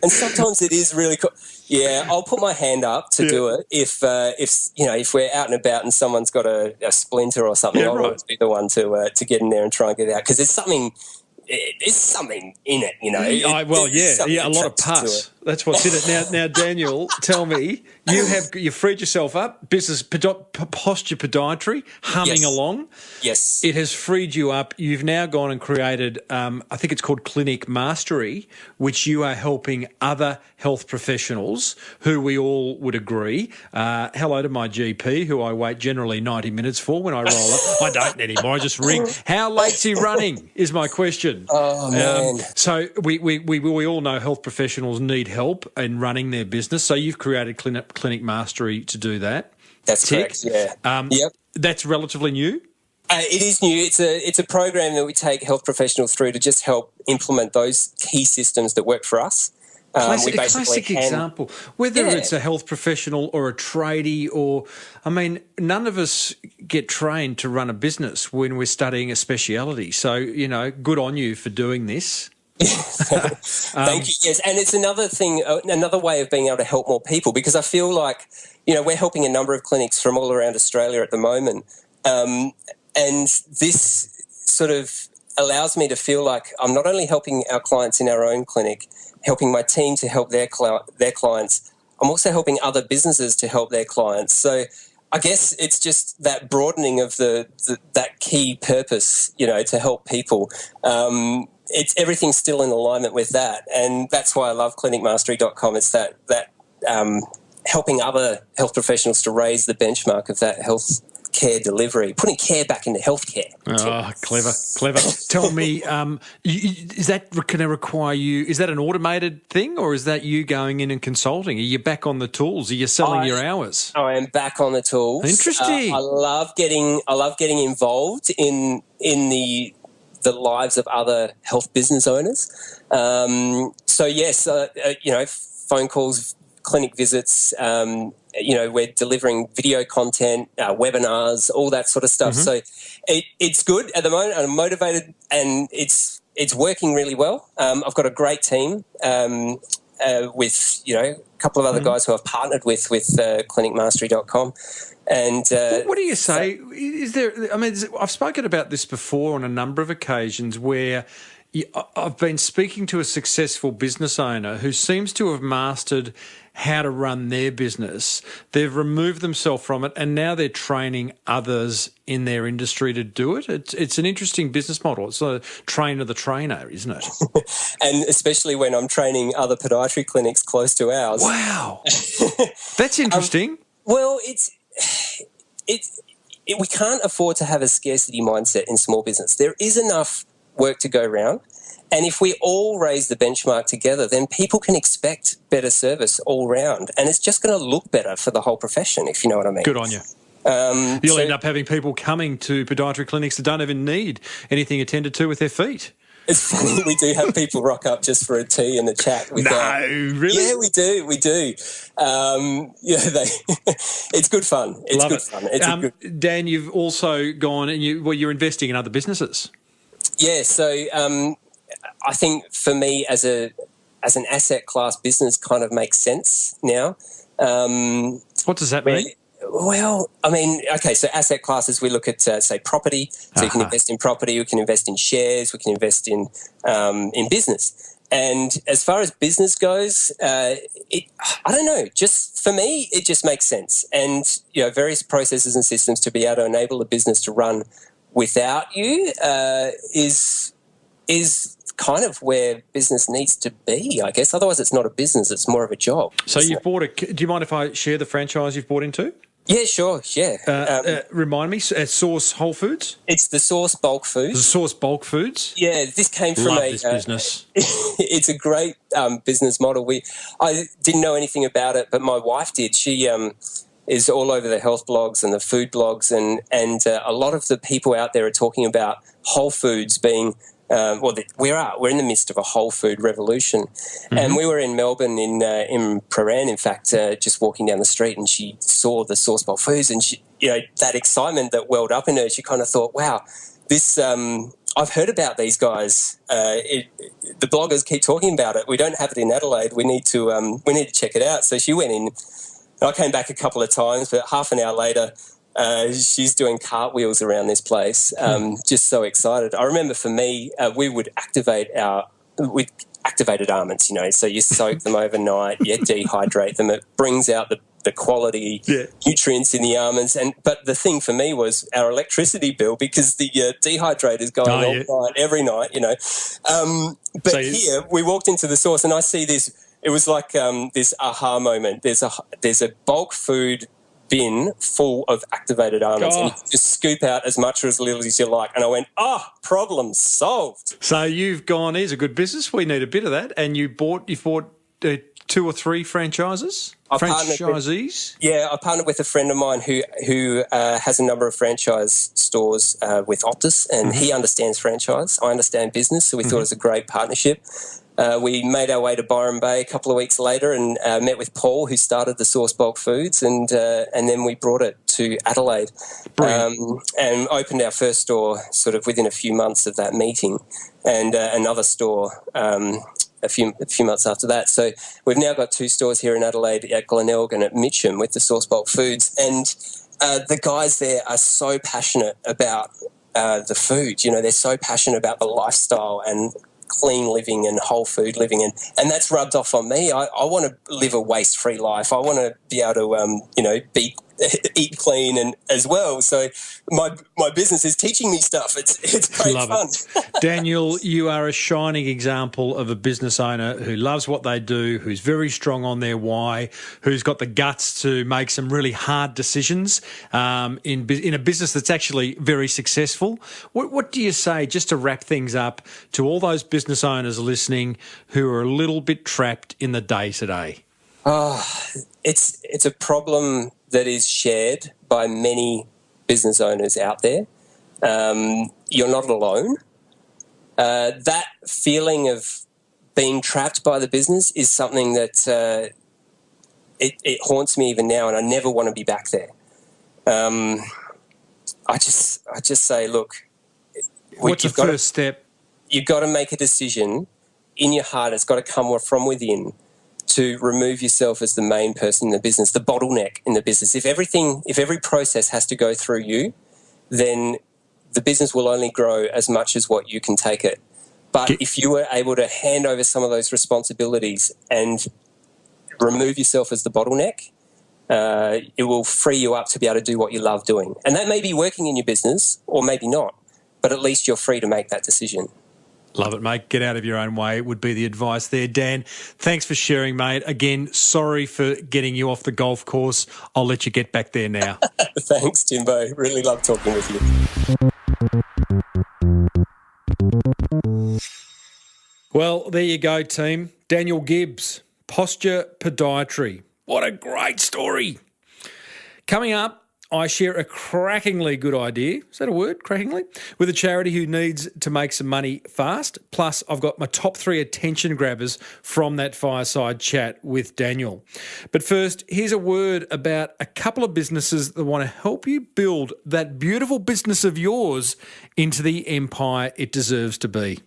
and sometimes it is really cool. Yeah, I'll put my hand up to do it if we're out and about and someone's got a splinter or something. I'll always be the one to get in there and try and get it out, because there's something in it, a lot of pus. That's what's in it. Now, Daniel, tell me, you freed yourself up. Business posture podiatry humming along. Yes, it has freed you up. You've now gone and created, I think it's called Clinic Mastery, which you are helping other health professionals who we all would agree. Hello to my GP, who I wait generally 90 minutes for when I roll up. I don't anymore. I just ring. How late's he running? Is my question. Oh man. So we all know health professionals need help in running their business. So you've created Clinic Mastery to do that. That's correct. Yeah. Yep. That's relatively new. It is new. It's a program that we take health professionals through to just help implement those key systems that work for us. Classic example. Whether it's a health professional or a tradie none of us get trained to run a business when we're studying a speciality. So, good on you for doing this. Thank you. Yes, and it's another thing, another way of being able to help more people, because I feel like, we're helping a number of clinics from all around Australia at the moment. And this sort of allows me to feel like I'm not only helping our clients in our own clinic, helping my team to help their clients, I'm also helping other businesses to help their clients. So I guess it's just that broadening of that key purpose, to help people. It's everything's still in alignment with that, and that's why I love clinicmastery.com. It's that helping other health professionals to raise the benchmark of that health care delivery, putting care back into healthcare. Oh, clever. Tell me, is that going to require you? Is that an automated thing, or is that you going in and consulting? Are you back on the tools? Are you selling your hours? I am back on the tools. Interesting. I love getting involved in the lives of other health business owners. So yes, phone calls, clinic visits. We're delivering video content, webinars, all that sort of stuff. Mm-hmm. So it's good at the moment. I'm motivated, and it's working really well. I've got a great team with a couple of other guys who I've partnered with clinicmastery.com. And what do you say? Is there? I've spoken about this before on a number of occasions where I've been speaking to a successful business owner who seems to have mastered how to run their business. They've removed themselves from it, and now they're training others in their industry to do it. It's an interesting business model. It's a trainer the trainer, isn't it? And especially when I'm training other podiatry clinics close to ours. Wow. That's interesting. We can't afford to have a scarcity mindset in small business. There is enough work to go around, and if we all raise the benchmark together, then people can expect better service all round, and it's just going to look better for the whole profession, if you know what I mean. Good on you. You'll end up having people coming to podiatry clinics that don't even need anything attended to with their feet. It's funny, we do have people rock up just for a tea and a chat. Really? Yeah, we do. It's good fun. Dan, you've also gone and you're investing in other businesses. Yeah, so I think for me as an asset class business kind of makes sense now. What does that mean? Well, so asset classes, we look at, say, property. So you can invest in property, we can invest in shares, we can invest in business. And as far as business goes, I don't know. Just for me, it just makes sense. And various processes and systems to be able to enable a business to run without you is kind of where business needs to be, I guess. Otherwise, it's not a business; it's more of a job. So you've bought do you mind if I share the franchise you've bought into? Yeah, sure. Yeah. Remind me, Source Whole Foods? It's the Source Bulk Foods. The Source Bulk Foods? Yeah, this came from Love this business. It's a great business model. I didn't know anything about it, but my wife did. She is all over the health blogs and the food blogs, and a lot of the people out there are talking about whole foods being we're in the midst of a whole food revolution. Mm-hmm. And we were in Melbourne in Prahran, in fact, just walking down the street, and she saw the Source Bulk Foods, and she, that excitement that welled up in her, she kind of thought, wow, this, I've heard about these guys. The bloggers keep talking about it. We don't have it in Adelaide. We need to check it out. So she went in. I came back a couple of times, but half an hour later, she's doing cartwheels around this place, just so excited. I remember for me, we would activate with activated almonds, so you soak them overnight, you dehydrate them. It brings out the quality nutrients in the almonds. But the thing for me was our electricity bill, because the dehydrator is going all night, every night, But here, we walked into the Source and I see this, it was like this aha moment. There's a bulk food bin full of activated almonds, and you just scoop out as much or as little as you like. And I went, problem solved. So you've gone, here's a good business, we need a bit of that, and you've bought 2 or 3 franchises? Franchisees? I partnered with a friend of mine who has a number of franchise stores with Optus, and he understands franchise. I understand business, so we thought it was a great partnership. We made our way to Byron Bay a couple of weeks later and met with Paul, who started the Source Bulk Foods, and then we brought it to Adelaide and opened our first store sort of within a few months of that meeting, and another store a few months after that. So we've now got 2 stores here in Adelaide, at Glenelg and at Mitcham, with the Source Bulk Foods, and the guys there are so passionate about the food. They're so passionate about the lifestyle and clean living and whole food living, and that's rubbed off on me. I want to live a waste-free life. I want to be able to eat clean and as well. So my business is teaching me stuff. It's great fun. Daniel, you are a shining example of a business owner who loves what they do, who's very strong on their why, who's got the guts to make some really hard decisions in a business that's actually very successful. What do you say, just to wrap things up, to all those business owners listening who are a little bit trapped in the day-to-day? It's a problem that is shared by many business owners out there. You're not alone. That feeling of being trapped by the business is something that it haunts me even now, and I never want to be back there. I just say, look, what's the first step? You've got to make a decision in your heart. It's got to come from within, to remove yourself as the main person in the business, the bottleneck in the business. If every process has to go through you, then the business will only grow as much as what you can take it. But if you were able to hand over some of those responsibilities and remove yourself as the bottleneck, it will free you up to be able to do what you love doing. And that may be working in your business, or maybe not, but at least you're free to make that decision. Love it, mate. Get out of your own way would be the advice there. Dan, thanks for sharing, mate. Again, sorry for getting you off the golf course. I'll let you get back there now. Thanks, Timbo. Really love talking with you. Well, there you go, team. Daniel Gibbs, Posture Podiatry. What a great story. Coming up, I share a crackingly good idea, is that a word, crackingly, with a charity who needs to make some money fast. Plus, I've got my top 3 attention grabbers from that fireside chat with Daniel. But first, here's a word about a couple of businesses that want to help you build that beautiful business of yours into the empire it deserves to be.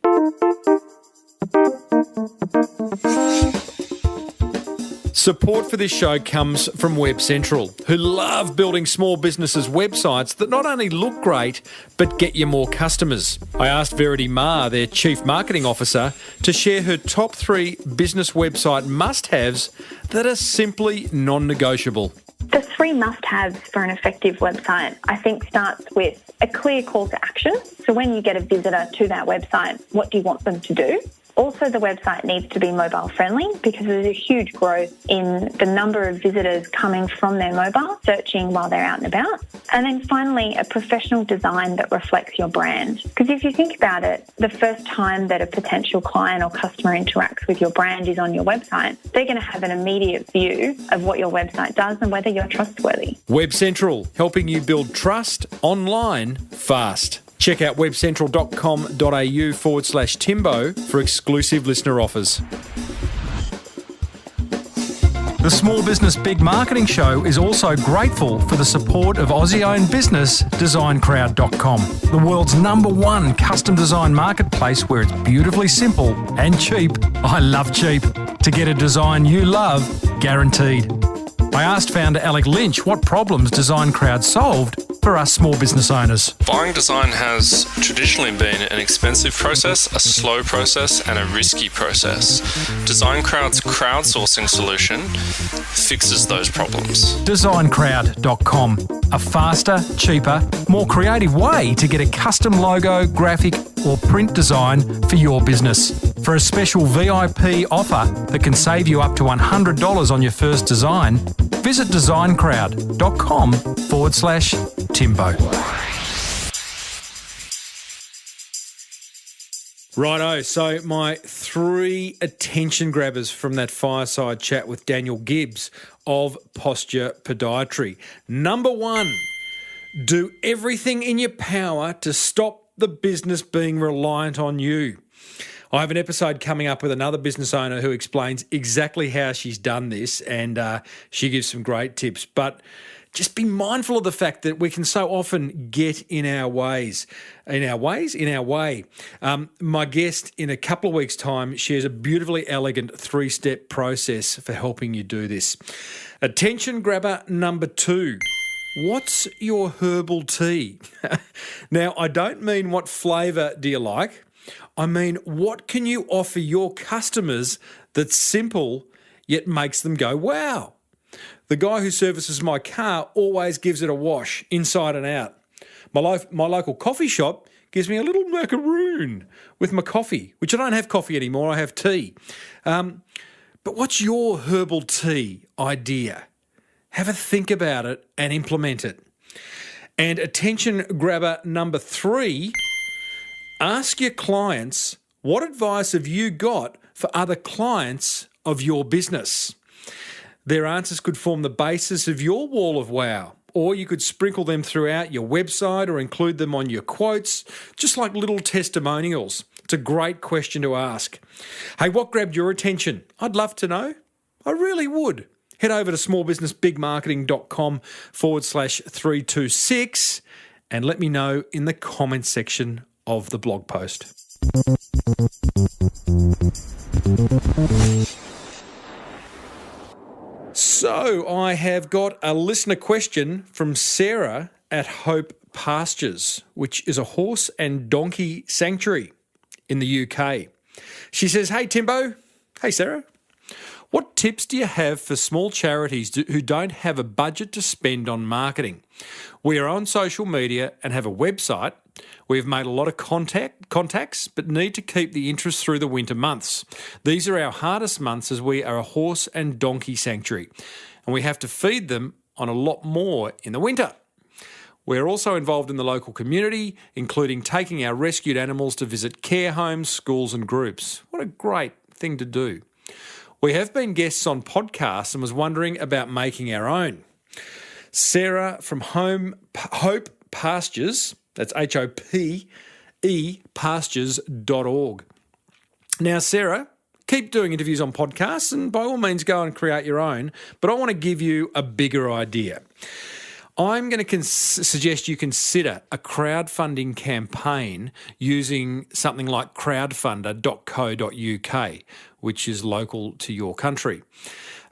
Support for this show comes from Web Central, who love building small businesses' websites that not only look great, but get you more customers. I asked Verity Ma, their Chief Marketing Officer, to share her top 3 business website must-haves that are simply non-negotiable. The 3 must-haves for an effective website, I think, starts with a clear call to action. So when you get a visitor to that website, what do you want them to do? Also, the website needs to be mobile friendly because there's a huge growth in the number of visitors coming from their mobile, searching while they're out and about. And then finally, a professional design that reflects your brand. Because if you think about it, the first time that a potential client or customer interacts with your brand is on your website, they're going to have an immediate view of what your website does and whether you're trustworthy. Web Central, helping you build trust online fast. Check out webcentral.com.au/Timbo for exclusive listener offers. The Small Business Big Marketing Show is also grateful for the support of Aussie-owned business DesignCrowd.com, the world's #1 custom design marketplace where it's beautifully simple and cheap. I love cheap. To get a design you love, guaranteed. I asked founder Alec Lynch what problems Design Crowd solved for us small business owners. Buying design has traditionally been an expensive process, a slow process, and a risky process. Design Crowd's crowdsourcing solution fixes those problems. DesignCrowd.com, a faster, cheaper, more creative way to get a custom logo, graphic, or print design for your business. For a special VIP offer that can save you up to $100 on your first design, visit designcrowd.com/Timbo. Righto, so my 3 attention grabbers from that fireside chat with Daniel Gibbs of Posture Podiatry. Number 1, do everything in your power to stop the business being reliant on you. I have an episode coming up with another business owner who explains exactly how she's done this, and she gives some great tips. But just be mindful of the fact that we can so often get in our way. My guest in a couple of weeks' time shares a beautifully elegant 3-step process for helping you do this. Attention grabber number 2. What's your herbal tea? Now, I don't mean what flavour do you like. I mean, what can you offer your customers that's simple yet makes them go, wow? The guy who services my car always gives it a wash, inside and out. My local coffee shop gives me a little macaroon with my coffee, which I don't have coffee anymore, I have tea. But what's your herbal tea idea? Have a think about it and implement it. And attention grabber number 3, ask your clients, what advice have you got for other clients of your business? Their answers could form the basis of your wall of wow, or you could sprinkle them throughout your website or include them on your quotes, just like little testimonials. It's a great question to ask. Hey, what grabbed your attention? I'd love to know. I really would. Head over to smallbusinessbigmarketing.com/326 and let me know in the comments section of the blog post. So I have got a listener question from Sarah at Hope Pastures, which is a horse and donkey sanctuary in the UK. She says, hey, Timbo. Hey, Sarah. What tips do you have for small charities who don't have a budget to spend on marketing? We are on social media and have a website. We've made a lot of contacts, but need to keep the interest through the winter months. These are our hardest months as we are a horse and donkey sanctuary, and we have to feed them on a lot more in the winter. We're also involved in the local community, including taking our rescued animals to visit care homes, schools and groups. What a great thing to do. We have been guests on podcasts and was wondering about making our own. Sarah from Hope Pastures, that's HOPE pastures.org. Now, Sarah, keep doing interviews on podcasts and by all means go and create your own, but I want to give you a bigger idea. I'm going to suggest you consider a crowdfunding campaign using something like crowdfunder.co.uk, which is local to your country.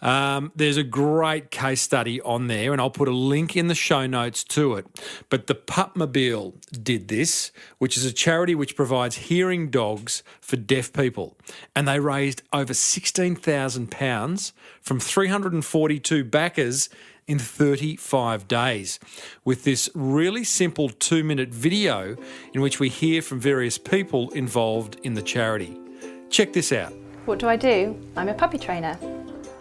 There's a great case study on there, and I'll put a link in the show notes to it. But the Pupmobile did this, which is a charity which provides hearing dogs for deaf people. And they raised over £16,000 from 342 backers in 35 days with this really simple 2-minute video in which we hear from various people involved in the charity. Check this out. What do? I'm a puppy trainer.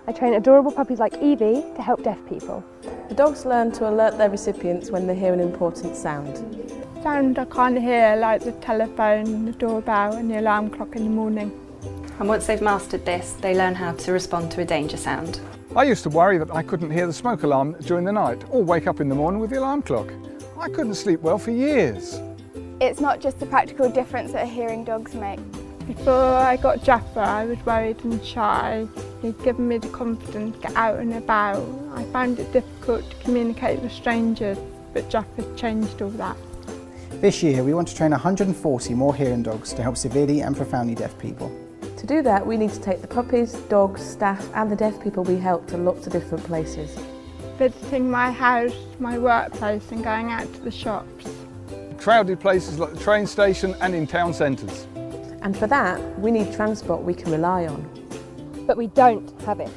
I train adorable puppies like Evie to help deaf people. The dogs learn to alert their recipients when they hear an important sound. Sound I can't hear, like the telephone, the doorbell and the alarm clock in the morning. And once they've mastered this, they learn how to respond to a danger sound. I used to worry that I couldn't hear the smoke alarm during the night or wake up in the morning with the alarm clock. I couldn't sleep well for years. It's not just the practical difference that hearing dogs make. Before I got Jaffa, I was worried and shy. He'd given me the confidence to get out and about. I found it difficult to communicate with strangers, but Jaffa changed all that. This year, we want to train 140 more hearing dogs to help severely and profoundly deaf people. To do that, we need to take the puppies, dogs, staff and the deaf people we help to lots of different places. Visiting my house, my workplace and going out to the shops. Crowded places like the train station and in town centres. And for that, we need transport we can rely on. But we don't have it.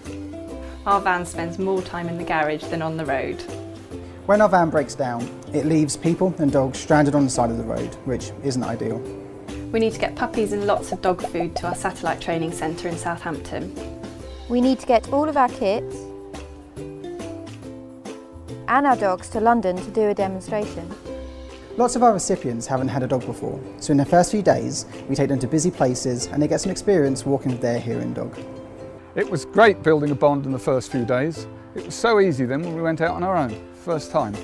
Our van spends more time in the garage than on the road. When our van breaks down, it leaves people and dogs stranded on the side of the road, which isn't ideal. We need to get puppies and lots of dog food to our satellite training centre in Southampton. We need to get all of our kits and our dogs to London to do a demonstration. Lots of our recipients haven't had a dog before, so in the first few days, we take them to busy places and they get some experience walking with their hearing dog. It was great building a bond in the first few days. It was so easy then when we went out on our own, first time.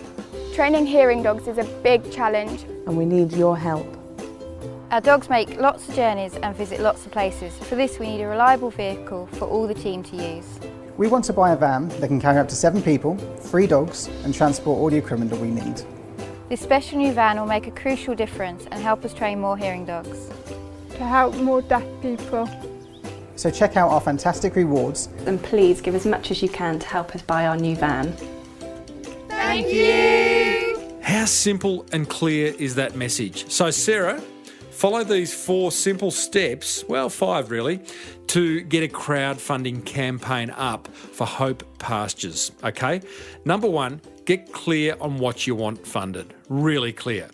Training hearing dogs is a big challenge. And we need your help. Our dogs make lots of journeys and visit lots of places. For this, we need a reliable vehicle for all the team to use. We want to buy a van that can carry up to 7 people, 3 dogs, and transport all the equipment that we need. This special new van will make a crucial difference and help us train more hearing dogs. To help more deaf people. So check out our fantastic rewards. And please give as much as you can to help us buy our new van. Thank you! How simple and clear is that message? So Sarah, follow these 4 simple steps, well 5 really, to get a crowdfunding campaign up for Hope Pastures, okay? Number 1, get clear on what you want funded, really clear.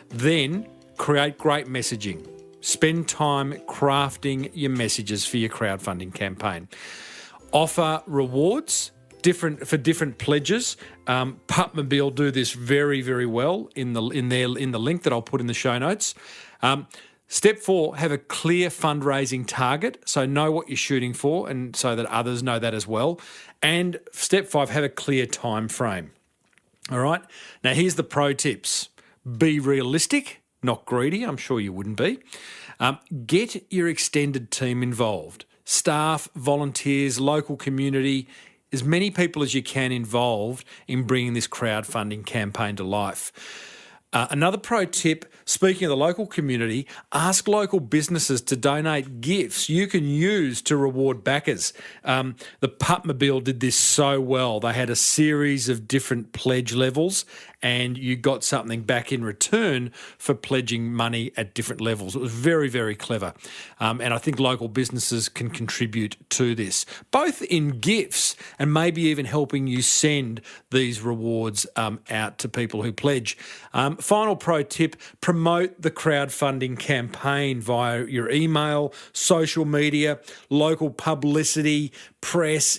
Then create great messaging. Spend time crafting your messages for your crowdfunding campaign. Offer rewards for different pledges. Pupmobile do this very, very well in the link that I'll put in the show notes. Step 4, have a clear fundraising target, so know what you're shooting for and so that others know that as well. And step 5, have a clear time frame. All right, now here's the pro tips. Be realistic, not greedy. I'm sure you wouldn't be. Get your extended team involved. Staff, volunteers, local community, as many people as you can involved in bringing this crowdfunding campaign to life. Another pro tip, speaking of the local community, ask local businesses to donate gifts you can use to reward backers. The Pupmobile did this so well. They had a series of different pledge levels and you got something back in return for pledging money at different levels. It was very, very clever. And I think local businesses can contribute to this, both in gifts and maybe even helping you send these rewards out to people who pledge. Final pro tip, promote the crowdfunding campaign via your email, social media, local publicity, press,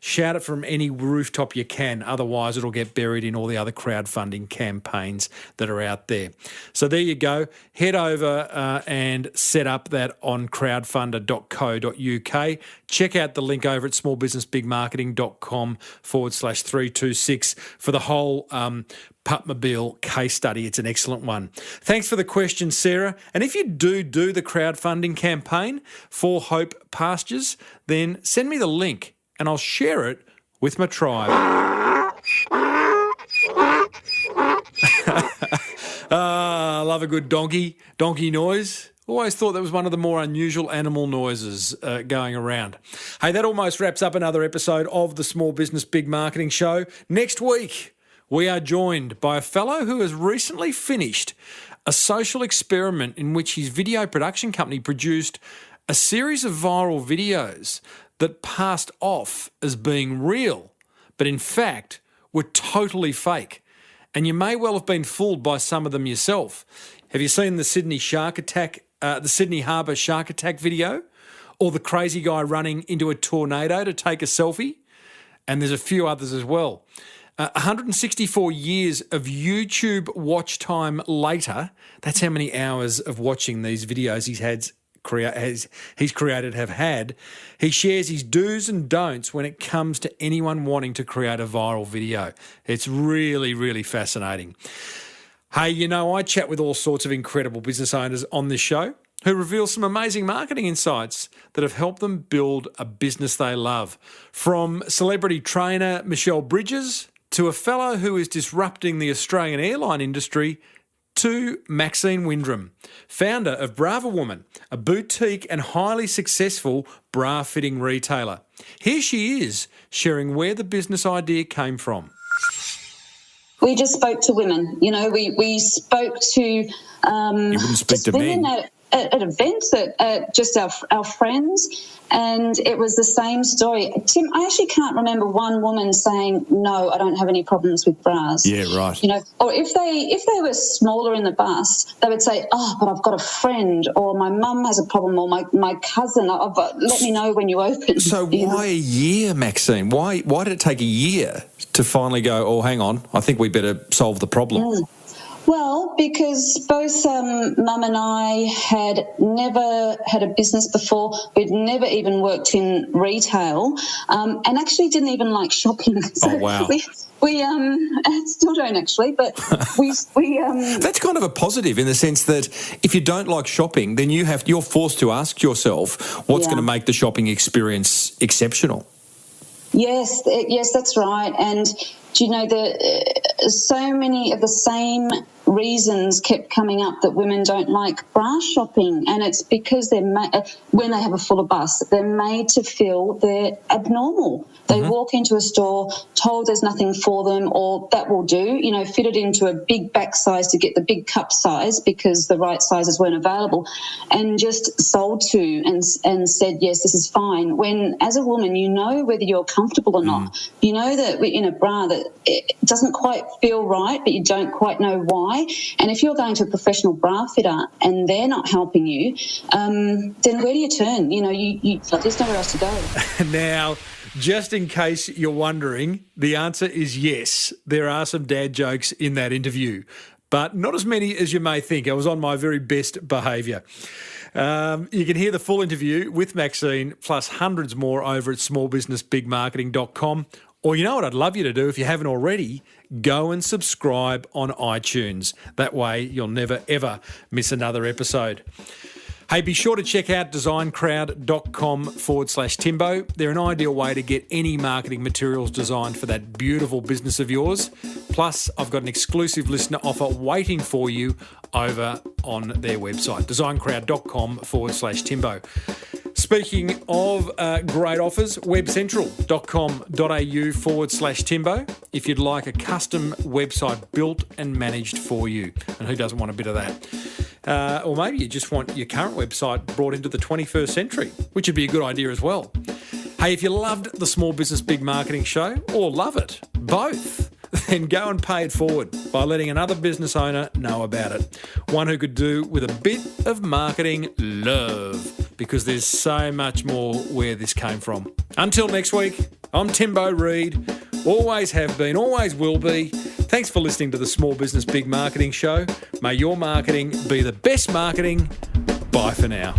shout it from any rooftop you can. Otherwise, it'll get buried in all the other crowdfunding campaigns that are out there. So there you go. Head over and set up that on crowdfunder.co.uk. Check out the link over at smallbusinessbigmarketing.com/326 for the whole Pupmobile case study. It's an excellent one. Thanks for the question, Sarah. And if you do the crowdfunding campaign for Hope Pastures, then send me the link and I'll share it with my tribe. I love a good donkey noise. Always thought that was one of the more unusual animal noises going around. Hey, that almost wraps up another episode of the Small Business Big Marketing Show. Next week, we are joined by a fellow who has recently finished a social experiment in which his video production company produced a series of viral videos that passed off as being real, but in fact were totally fake. And you may well have been fooled by some of them yourself. Have you seen the Sydney Harbour shark attack video? Or the crazy guy running into a tornado to take a selfie? And there's a few others as well. 164 years of YouTube watch time later, that's how many hours of watching these videos he's created have had. He shares his do's and don'ts when it comes to anyone wanting to create a viral video. It's really, really fascinating. Hey, you know, I chat with all sorts of incredible business owners on this show who reveal some amazing marketing insights that have helped them build a business they love. From celebrity trainer Michelle Bridges to a fellow who is disrupting the Australian airline industry, to Maxine Windrum, founder of Brava Woman, a boutique and highly successful bra fitting retailer. Here she is sharing where the business idea came from. We just spoke to women. You know, we spoke to you wouldn't speak to women men. at events, just our friends, and it was the same story. Tim, I actually can't remember one woman saying, no, I don't have any problems with bras. Yeah, right. You know, or if they were smaller in the bust, they would say, oh, but I've got a friend, or my mum has a problem, or my cousin, let me know when you open. So why a year, Maxine? Why did it take a year to finally go, oh, hang on, I think we better solve the problem? Well, because both Mum and I had never had a business before. We'd never even worked in retail, and actually didn't even like shopping. So oh, wow. We still don't actually, but we That's kind of a positive in the sense that if you don't like shopping, then you're forced to ask yourself what's going to make the shopping experience exceptional. Yes, that's right. And do you know, so many of the same reasons kept coming up that women don't like bra shopping, and it's because when they have a fuller bust, they're made to feel they're abnormal. They walk into a store told there's nothing for them, or that will do, you know, fitted into a big back size to get the big cup size because the right sizes weren't available, and just sold to and said, yes, this is fine. When as a woman, you know whether you're comfortable or not. You know that in a bra that it doesn't quite feel right, but you don't quite know why. And if you're going to a professional bra fitter and they're not helping you, then where do you turn? You know, there's nowhere else to go. Now, just in case you're wondering, the answer is yes. There are some dad jokes in that interview, but not as many as you may think. I was on my very best behaviour. You can hear the full interview with Maxine plus hundreds more over at smallbusinessbigmarketing.com. Or you know what I'd love you to do if you haven't already, go and subscribe on iTunes. That way you'll never, ever miss another episode. Hey, be sure to check out designcrowd.com/Timbo. They're an ideal way to get any marketing materials designed for that beautiful business of yours. Plus, I've got an exclusive listener offer waiting for you over on their website, designcrowd.com/Timbo. Speaking of great offers, webcentral.com.au/Timbo if you'd like a custom website built and managed for you. And who doesn't want a bit of that? Or maybe you just want your current website brought into the 21st century, which would be a good idea as well. Hey, if you loved the Small Business Big Marketing Show, or love it, both, then go and pay it forward by letting another business owner know about it. One who could do with a bit of marketing love, because there's so much more where this came from. Until next week, I'm Timbo Reid. Always have been, always will be. Thanks for listening to the Small Business Big Marketing Show. May your marketing be the best marketing. Bye for now.